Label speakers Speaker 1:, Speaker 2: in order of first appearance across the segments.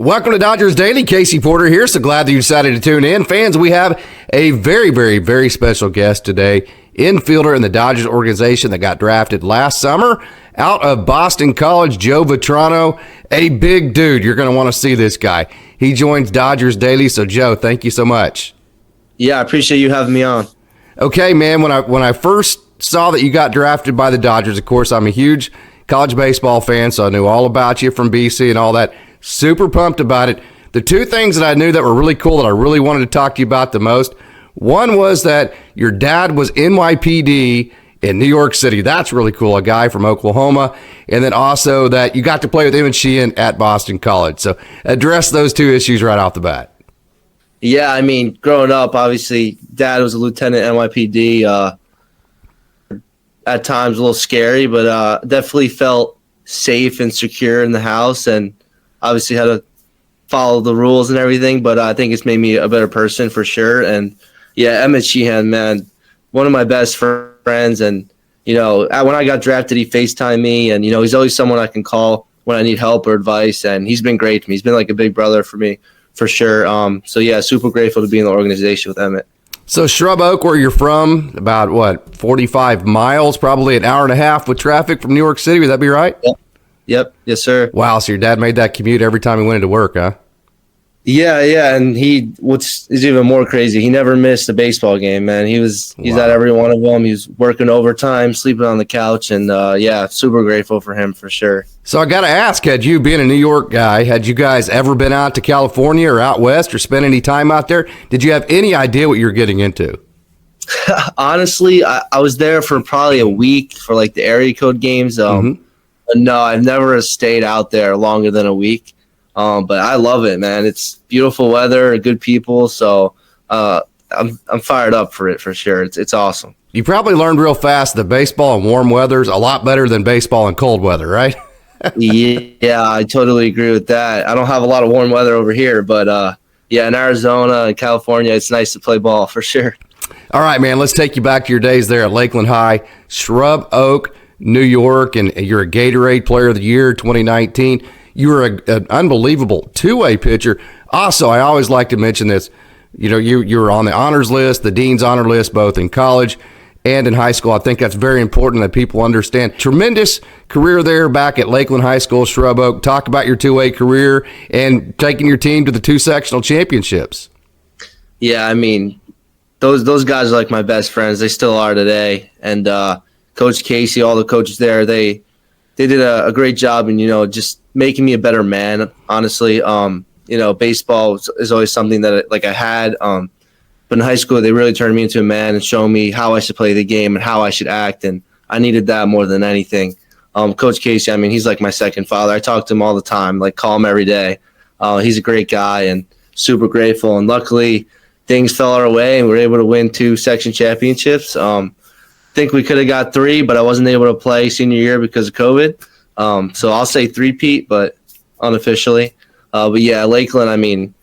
Speaker 1: Welcome to Dodgers Daily. Casey Porter here. So glad that you decided to tune in. Fans, we have a very, very, very special guest today. Infielder in the Dodgers organization that got drafted last summer out of Boston College, Joe Vetrano. A big dude. You're going to want to see this guy. He joins Dodgers Daily. So, Joe, thank you so much.
Speaker 2: Yeah, I appreciate you having me on.
Speaker 1: Okay, man, when I first saw that you got drafted by the Dodgers, of course, I'm a huge college baseball fan, so I knew all about you from BC and all that. Super pumped about it. The two things that I knew that were really cool that I really wanted to talk to you about the most, one was that your dad was NYPD in New York City. That's really cool, a guy from Oklahoma. And then also that you got to play with him and Sheehan at Boston College. So address those two issues right off the bat.
Speaker 2: Yeah, I mean, growing up, obviously, Dad was a lieutenant at NYPD. At times a little scary, but definitely felt safe and secure in the house, and obviously had to follow the rules and everything, but I think it's made me a better person for sure. And yeah, Emmett Sheehan, man, one of my best friends. And, you know, when I got drafted, he FaceTimed me, and, you know, he's always someone I can call when I need help or advice. And he's been great to me. He's been like a big brother for me for sure. So yeah, super grateful to be in the organization with Emmett.
Speaker 1: So Shrub Oak, where you're from, about 45 miles, probably an hour and a half with traffic from New York City. Would that be right?
Speaker 2: Yep. Yes, sir.
Speaker 1: Wow. So your dad made that commute every time he went into work, huh?
Speaker 2: Yeah. And what's even more crazy, he never missed a baseball game, man. He's at every one of them. He was working overtime, sleeping on the couch, and yeah, super grateful for him for sure. So
Speaker 1: I got to ask, had you being a New York guy, had you guys ever been out to California or out west or spent any time out there? Did you have any idea what you were getting into?
Speaker 2: Honestly, I was there for probably a week for like the area code games. But no, I've never stayed out there longer than a week. But I love it, man. It's beautiful weather, good people. So I'm fired up for it for sure. It's awesome.
Speaker 1: You probably learned real fast that baseball in warm weather is a lot better than baseball in cold weather, right?
Speaker 2: Yeah, I totally agree with that. I don't have a lot of warm weather over here, but yeah, in Arizona and California, it's nice to play ball for sure.
Speaker 1: All right, man, let's take you back to your days there at Lakeland High, Shrub Oak, New York, and you're a Gatorade Player of the Year 2019. You were an unbelievable two-way pitcher. Also, I always like to mention this. You know, you were on the honors list, the Dean's Honor List, both in college and in high school. I think that's very important that people understand. Tremendous career there back at Lakeland High School, Shrub Oak. Talk about your two-way career and taking your team to the two sectional championships.
Speaker 2: Yeah, I mean, those guys are like my best friends. They still are today. And Coach Casey, all the coaches there, they did a great job in, you know, just making me a better man, honestly. You know, baseball is always something that I had. But in high school, they really turned me into a man and showed me how I should play the game and how I should act. And I needed that more than anything. Coach Casey, I mean, he's like my second father. I talk to him all the time, like call him every day. He's a great guy and super grateful. And luckily, things fell our way and we were able to win 2 section championships. Think we could have got 3, but I wasn't able to play senior year because of COVID. So I'll say 3-peat, but unofficially. But yeah, Lakeland, I mean,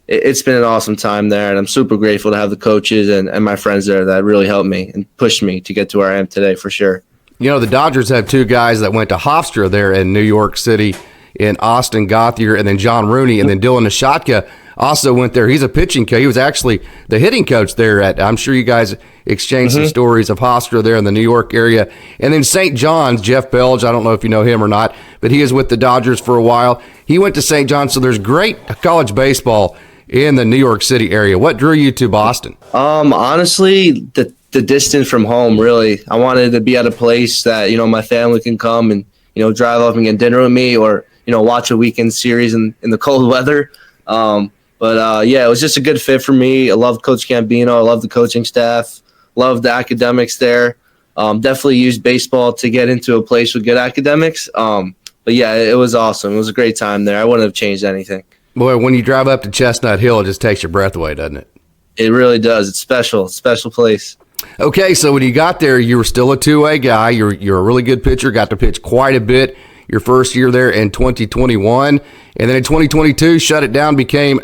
Speaker 2: it's been an awesome time there, and I'm super grateful to have the coaches and my friends there that really helped me and pushed me to get to where I am today for sure.
Speaker 1: You know, the Dodgers have 2 guys that went to Hofstra there in New York City, in Austin Gothier, and then John Rooney, and then Dylan Nishotka also went there. He's a pitching coach. He was actually the hitting coach there at, I'm sure you guys exchanged some stories of Hofstra there in the New York area. And then St. John's, Jeff Belge, I don't know if you know him or not, but he is with the Dodgers for a while. He went to St. John's, so there's great college baseball in the New York City area. What drew you to Boston?
Speaker 2: Honestly, the distance from home, really. I wanted to be at a place that, you know, my family can come and, you know, drive up and get dinner with me or, you know, watch a weekend series in the cold weather. But yeah, it was just a good fit for me. I love Coach Gambino. I love the coaching staff. Love the academics there. Definitely used baseball to get into a place with good academics. But yeah, it was awesome. It was a great time there. I wouldn't have changed anything.
Speaker 1: Boy, when you drive up to Chestnut Hill, it just takes your breath away, doesn't it?
Speaker 2: It really does. It's special. Special place.
Speaker 1: Okay, so when you got there, you were still a two-way guy. You're a really good pitcher, got to pitch quite a bit your first year there in 2021. And then in 2022, shut it down, became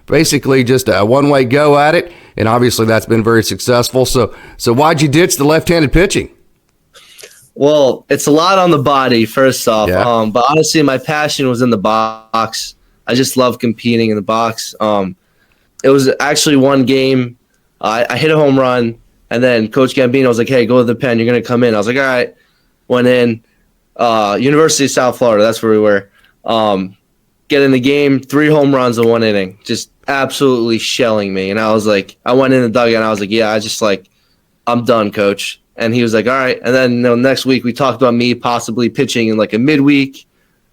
Speaker 1: basically just a one-way go at it. And obviously that's been very successful. So why'd you ditch the left-handed pitching?
Speaker 2: Well, it's a lot on the body, first off.
Speaker 1: Yeah.
Speaker 2: But honestly, my passion was in the box. I just love competing in the box. It was actually one game. I hit a home run, and then Coach Gambino was like, "Hey, go to the pen. You're going to come in." I was like, "All right." Went in. University of South Florida. That's where we were. Get in the game. 3 home runs in 1 inning. Just absolutely shelling me. And I was like, I went in the dugout, and I was like, yeah, I'm done, Coach. And he was like, all right. And then next week we talked about me possibly pitching in like a midweek,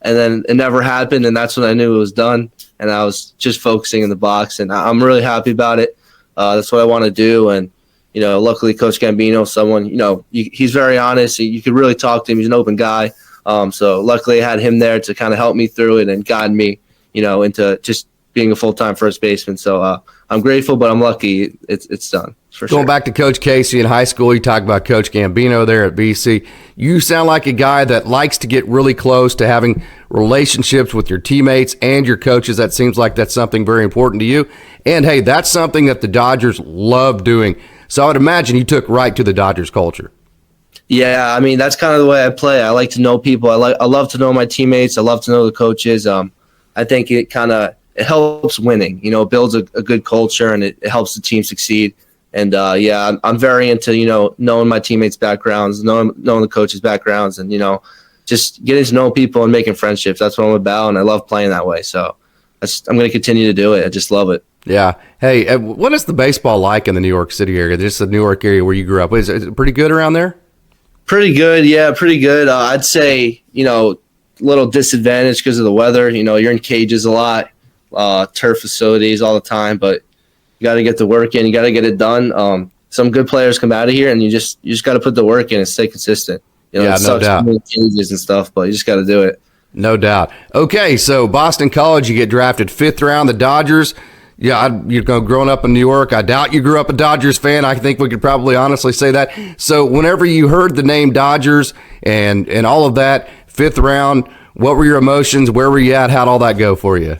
Speaker 2: and then it never happened. And that's when I knew it was done. And I was just focusing in the box, and I'm really happy about it. That's what I want to do. And, luckily Coach Gambino, someone, he's very honest. You could really talk to him. He's an open guy. So luckily I had him there to kind of help me through it and guide me, into just being a full-time first baseman. So I'm grateful, but I'm lucky it's done.
Speaker 1: Going back to Coach Casey in high school, you talk about Coach Gambino there at BC. You sound like a guy that likes to get really close to having relationships with your teammates and your coaches. That seems like that's something very important to you. And, hey, that's something that the Dodgers love doing. So I would imagine you took right to the Dodgers culture.
Speaker 2: Yeah, I mean, that's kind of the way I play. I like to know people. I love to know my teammates. I love to know the coaches. I think it helps winning. It builds a good culture, and it helps the team succeed. And, I'm very into, knowing my teammates' backgrounds, knowing the coaches' backgrounds, and, just getting to know people and making friendships. That's what I'm about, and I love playing that way. So I'm going to continue to do it. I just love it.
Speaker 1: Yeah. Hey, what is the baseball like in the New York City area? Just the New York area where you grew up. Is it pretty good around there?
Speaker 2: Pretty good. Yeah, pretty good. I'd say, a little disadvantage because of the weather. You're in cages a lot, turf facilities all the time, but you got to get the work in. You got to get it done. Some good players come out of here, and you just got to put the work in and stay consistent.
Speaker 1: Yeah,
Speaker 2: it sucks
Speaker 1: no doubt.
Speaker 2: Cages and stuff, but you just got to do it.
Speaker 1: No doubt. Okay, so Boston College, you get drafted 5th round, the Dodgers. Yeah, growing up in New York, I doubt you grew up a Dodgers fan. I think we could probably honestly say that. So whenever you heard the name Dodgers and all of that, 5th round, what were your emotions? Where were you at? How'd all that go for you?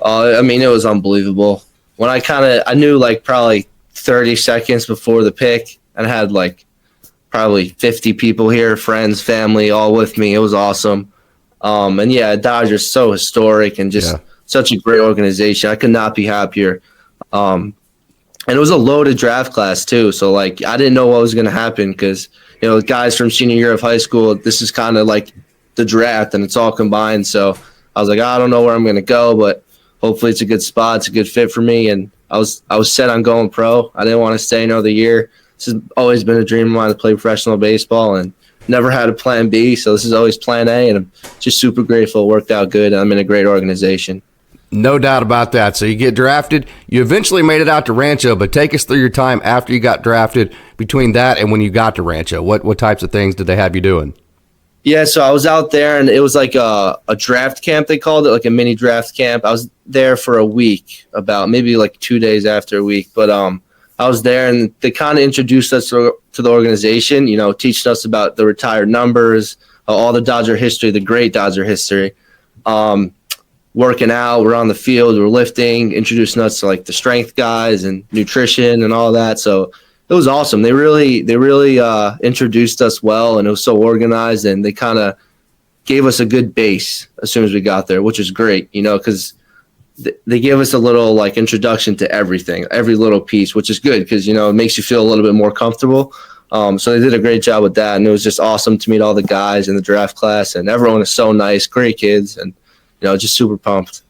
Speaker 2: It was unbelievable. When I knew like probably 30 seconds before the pick, and I had like probably 50 people here, friends, family, all with me. It was awesome. Dodgers, so historic and just such a great organization. I could not be happier. And it was a loaded draft class too. So like, I didn't know what was going to happen because, guys from senior year of high school, this is kind of like the draft and it's all combined. So I was like, I don't know where I'm going to go, but hopefully it's a good spot. It's a good fit for me. And I was set on going pro. I didn't want to stay another year. This has always been a dream of mine to play professional baseball, and never had a plan B. So this is always plan A, and I'm just super grateful. It worked out good. I'm in a great organization.
Speaker 1: No doubt about that. So you get drafted. You eventually made it out to Rancho, but take us through your time after you got drafted between that and when you got to Rancho. What types of things did they have you doing?
Speaker 2: Yeah, so I was out there, and it was like a draft camp, they called it, like a mini draft camp. I was there for a week, about maybe like 2 days after a week. But I was there, and they kind of introduced us to the organization, teaching us about the retired numbers, all the Dodger history, the great Dodger history. Working out, we're on the field, we're lifting, introducing us to like the strength guys and nutrition and all that. So it was awesome. They really introduced us well, and it was so organized, and they kind of gave us a good base as soon as we got there, which is great, because they gave us a little like introduction to everything, every little piece, which is good because, it makes you feel a little bit more comfortable. So they did a great job with that, and it was just awesome to meet all the guys in the draft class, and everyone is so nice, great kids, and just super pumped.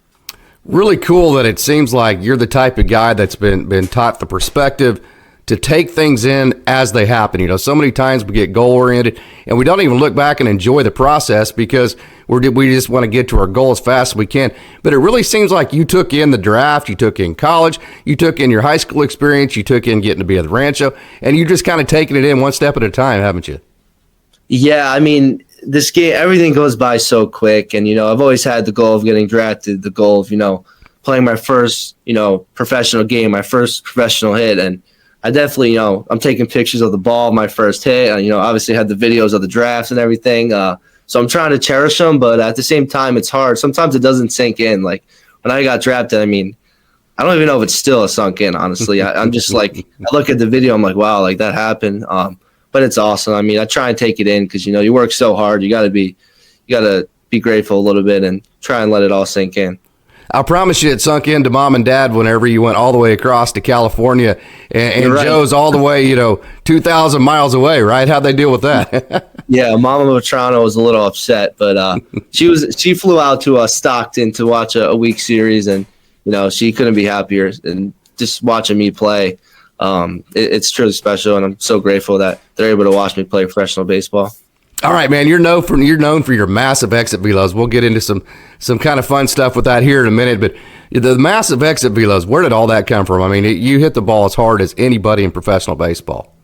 Speaker 1: Really cool that it seems like you're the type of guy that's been taught the perspective to take things in as they happen. So many times we get goal-oriented, and we don't even look back and enjoy the process because we just want to get to our goal as fast as we can. But it really seems like you took in the draft, you took in college, you took in your high school experience, you took in getting to be at the Rancho, and you're just kind of taking it in one step at a time, haven't you?
Speaker 2: Yeah, this game, everything goes by so quick, and I've always had the goal of getting drafted, the goal of playing my first professional game, my first professional hit, and I definitely I'm taking pictures of the ball, my first hit. Obviously had the videos of the drafts and everything, so I'm trying to cherish them, but at the same time it's hard. Sometimes it doesn't sink in. Like when I got drafted, I don't even know if it's still sunk in, honestly. I'm just like, I look at the video, I'm like, wow, like that happened. But it's awesome. I try and take it in because, you work so hard. You got to be grateful a little bit and try and let it all sink in.
Speaker 1: I promise you it sunk into mom and dad whenever you went all the way across to California, and
Speaker 2: Right.
Speaker 1: Joe's all the way, 2,000 miles away, right? How'd they deal with that?
Speaker 2: Yeah, Mama Vetrano was a little upset, but she flew out to Stockton to watch a week series, and she couldn't be happier. And just watching me play, it's truly special, and I'm so grateful that they're able to watch me play professional baseball.
Speaker 1: All right, man. You're known for your massive exit velos. We'll get into some kind of fun stuff with that here in a minute. But the massive exit velos, where did all that come from? I mean, you hit the ball as hard as anybody in professional baseball.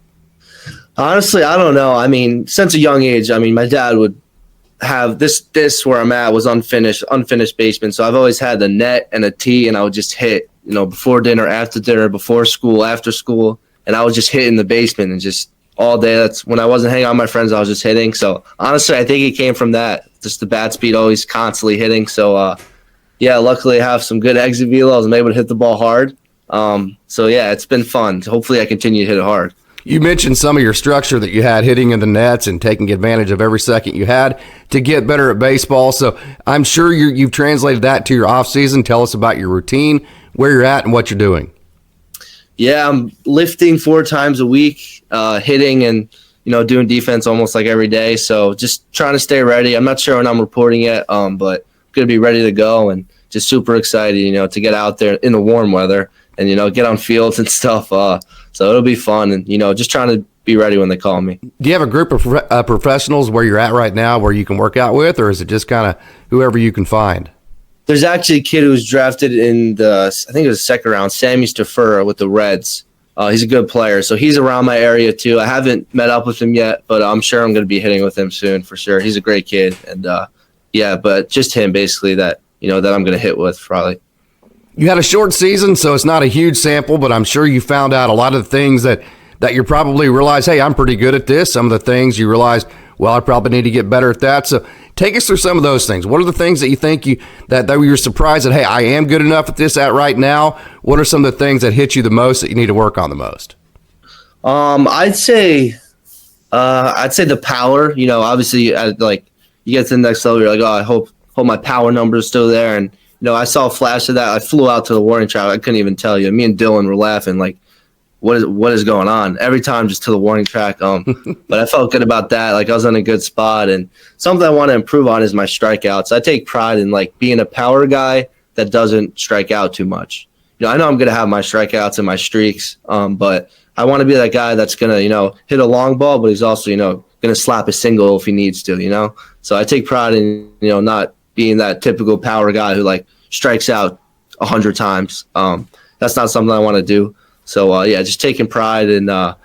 Speaker 2: Honestly, I don't know. I mean, since a young age, my dad would have this where I'm at was unfinished basement. So I've always had the net and a tee, and I would just hit, before dinner, after dinner, before school, after school, and I would just hit in the basement and just all day. That's when I wasn't hanging out with my friends, I was just hitting. So honestly, I think it came from that. Just the bat speed, always constantly hitting. So yeah, luckily I have some good exit velos. I'm able to hit the ball hard. So yeah, it's been fun. Hopefully I continue to hit it hard.
Speaker 1: You mentioned some of your structure that you had hitting in the nets and taking advantage of every second you had to get better at baseball. So I'm sure you've translated that to your off season. Tell us about your routine, where you're at, and what you're doing.
Speaker 2: Yeah, I'm lifting 4 times a week, hitting and doing defense almost like every day. So just trying to stay ready. I'm not sure when I'm reporting yet, but going to be ready to go and just super excited, to get out there in the warm weather and get on fields and stuff. So it'll be fun, and just trying to be ready when they call me.
Speaker 1: Do you have a group of professionals where you're at right now where you can work out with, or is it just kind of whoever you can find?
Speaker 2: There's actually a kid who was drafted in I think it was the second round, Sammy Stafura with the Reds. He's a good player, so he's around my area too. I haven't met up with him yet, but I'm sure I'm going to be hitting with him soon for sure. He's a great kid, and yeah, but just him basically that that I'm going to hit with probably.
Speaker 1: You had a short season, so it's not a huge sample, but I'm sure you found out a lot of the things that you probably realized, hey, I'm pretty good at this. Some of the things you realized, well, I probably need to get better at that. So take us through some of those things. What are the things that you think that you're surprised that, hey, I am good enough at this at right now? What are some of the things that hit you the most that you need to work on the most?
Speaker 2: I'd say the power. Obviously, you get to the next level, you're like, oh, I hope my power number is still there. And I saw a flash of that. I flew out to the warning track. I couldn't even tell you. Me and Dylan were laughing like, what is going on? Every time just to the warning track. But I felt good about that. Like I was in a good spot. And something I want to improve on is my strikeouts. I take pride in being a power guy that doesn't strike out too much. I know I'm going to have my strikeouts and my streaks, but I want to be that guy that's going to, hit a long ball, but he's also, going to slap a single if he needs to, So I take pride in, not being that typical power guy who strikes out 100 times. That's not something I want to do. So yeah, just taking pride in not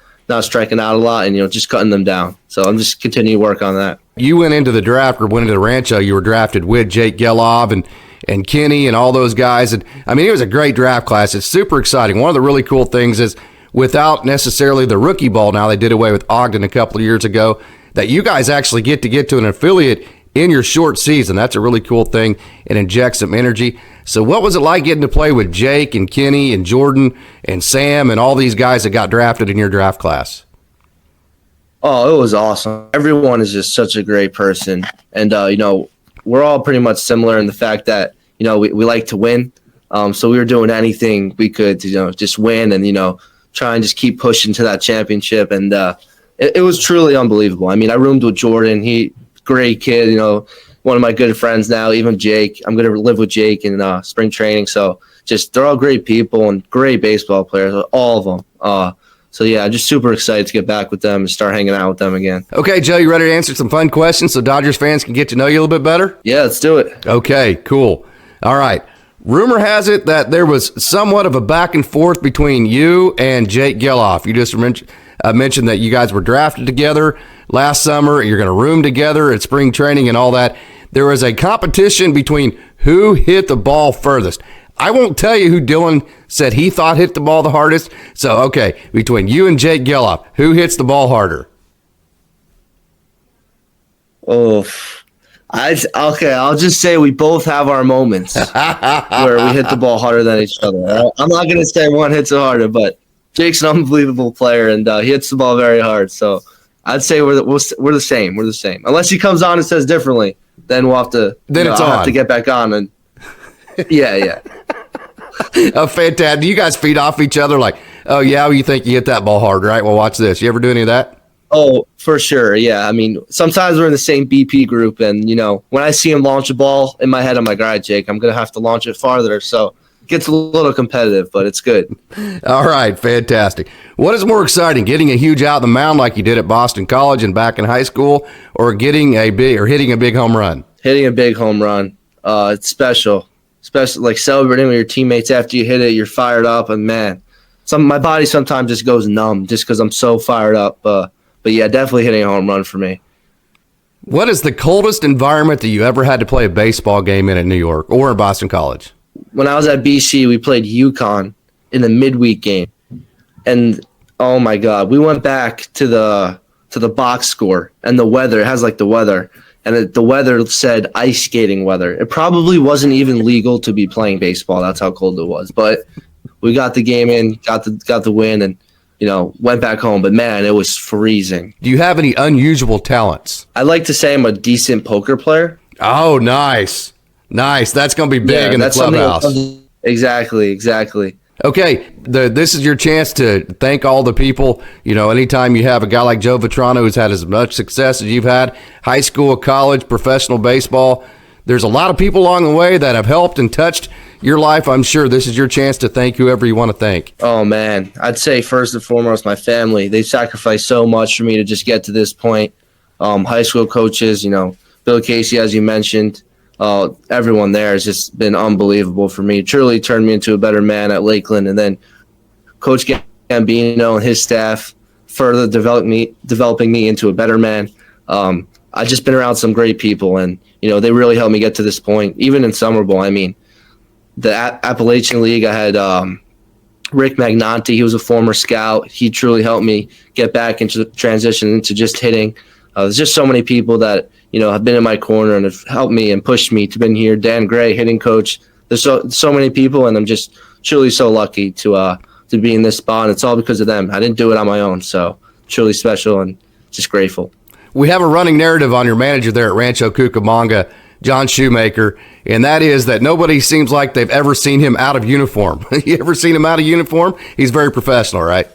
Speaker 2: striking out a lot and just cutting them down. So I'm just continuing to work on that. You
Speaker 1: went into the draft or went into the Rancho. You were drafted with Jake Geloff and Kenny and all those guys. And I mean, it was a great draft class. It's super exciting. One of the really cool things is without necessarily the rookie ball, now they did away with Ogden a couple of years ago, that you guys actually get to an affiliate in your short season. That's a really cool thing and injects some energy. So what was it like getting to play with Jake and Kenny and Jordan and Sam and all these guys that got drafted in your draft class?
Speaker 2: Oh, it was awesome. Everyone is just such a great person. And, we're all pretty much similar in the fact that, we like to win. So we were doing anything we could to, just win and, try and just keep pushing to that championship. And it was truly unbelievable. I mean, I roomed with Jordan. Great kid, one of my good friends now, even Jake. I'm going to live with Jake in spring training. So just they're all great people and great baseball players, all of them. So yeah, I'm just super excited to get back with them and start hanging out with them again. Okay, Joe, you ready to answer some fun questions so Dodgers fans can get to know you a little bit better? Yeah, let's do it. Okay, cool. All right. Rumor has it that there was somewhat of a back and forth between you and Jake Geloff. You just mentioned that you guys were drafted together last summer. You're going to room together at spring training and all that. There was a competition between who hit the ball furthest. I won't tell you who Dylan said he thought hit the ball the hardest. So, okay, between you and Jake Geloff, who hits the ball harder? Oh, I'll just say we both have our moments where we hit the ball harder than each other. I'm not going to say one hits it harder, but Jake's an unbelievable player, and he hits the ball very hard. So I'd say we're the same. We're the same. Unless he comes on and says differently, then we'll have to. Then I'll have to get back on and Yeah.
Speaker 1: Oh, fantastic. Do you guys feed off each other like, oh, yeah, you think you hit that ball hard, right? Well, watch this. You ever do any of that?
Speaker 2: Oh, for sure. Yeah. I mean, sometimes we're in the same BP group, and, when I see him launch a ball in my head, I'm like, all right, Jake, I'm going to have to launch it farther. So it gets a little competitive, but it's good.
Speaker 1: All right. Fantastic. What is more exciting, getting a huge out of the mound like you did at Boston College and back in high school, or hitting a big home run?
Speaker 2: Hitting a big home run. It's special. Especially like celebrating with your teammates after you hit it. You're fired up, and man, my body sometimes just goes numb just because I'm so fired up. But yeah, definitely hitting a home run for me.
Speaker 1: What is the coldest environment that you ever had to play a baseball game in New York or in Boston College?
Speaker 2: When I was at BC, we played UConn in the midweek game, and oh my God, we went back to the box score, and the weather, it has like the weather. And the weather said ice skating weather. It probably wasn't even legal to be playing baseball. That's how cold it was. But we got the game in, got the win, and went back home. But man, it was freezing.
Speaker 1: Do you have any unusual talents?
Speaker 2: I'd like to say I'm a decent poker player.
Speaker 1: Oh, nice. That's going to be big in the clubhouse.
Speaker 2: Exactly.
Speaker 1: Okay, this is your chance to thank all the people. Anytime you have a guy like Joe Vetrano who's had as much success as you've had, high school, college, professional baseball, there's a lot of people along the way that have helped and touched your life. I'm sure this is your chance to thank whoever you want to thank.
Speaker 2: Oh, man. I'd say first and foremost, my family. They've sacrificed so much for me to just get to this point. High school coaches, Bill Casey, as you mentioned. Everyone there has just been unbelievable for me. Truly turned me into a better man at Lakeland. And then Coach Gambino and his staff further developing me into a better man. I've just been around some great people, and they really helped me get to this point. Even in Summer Bowl, I mean, the Appalachian League, I had Rick Magnanti. He was a former scout. He truly helped me get back into the transition into just hitting. There's just so many people that have been in my corner and have helped me and pushed me to been here. Dan Gray, hitting coach. There's so many people, and I'm just truly so lucky to be in this spot. And it's all because of them. I didn't do it on my own, so truly special and just grateful.
Speaker 1: We have a running narrative on your manager there at Rancho Cucamonga, John Shoemaker, and that is that nobody seems like they've ever seen him out of uniform. You ever seen him out of uniform? He's very professional, right?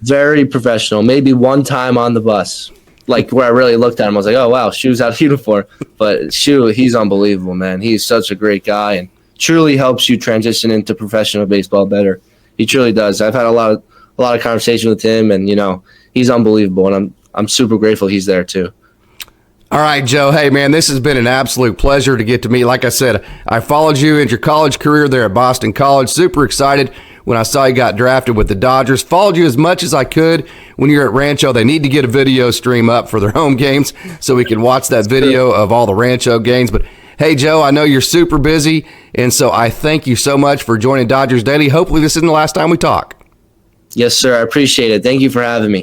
Speaker 2: Very professional. Maybe one time on the bus, like where I really looked at him, I was like, oh, wow, Shu's out of uniform. But Shu, he's unbelievable, man. He's such a great guy and truly helps you transition into professional baseball better. He truly does. I've had a lot of conversation with him, and, he's unbelievable, and I'm super grateful he's there too.
Speaker 1: All right, Joe. Hey, man, this has been an absolute pleasure to get to meet. Like I said, I followed you in your college career there at Boston College. Super excited when I saw you got drafted with the Dodgers. Followed you as much as I could when you're at Rancho. They need to get a video stream up for their home games so we can watch that video of all the Rancho games. But, hey, Joe, I know you're super busy, and so I thank you so much for joining Dodgers Daily. Hopefully this isn't the last time we talk.
Speaker 2: Yes, sir. I appreciate it. Thank you for having me.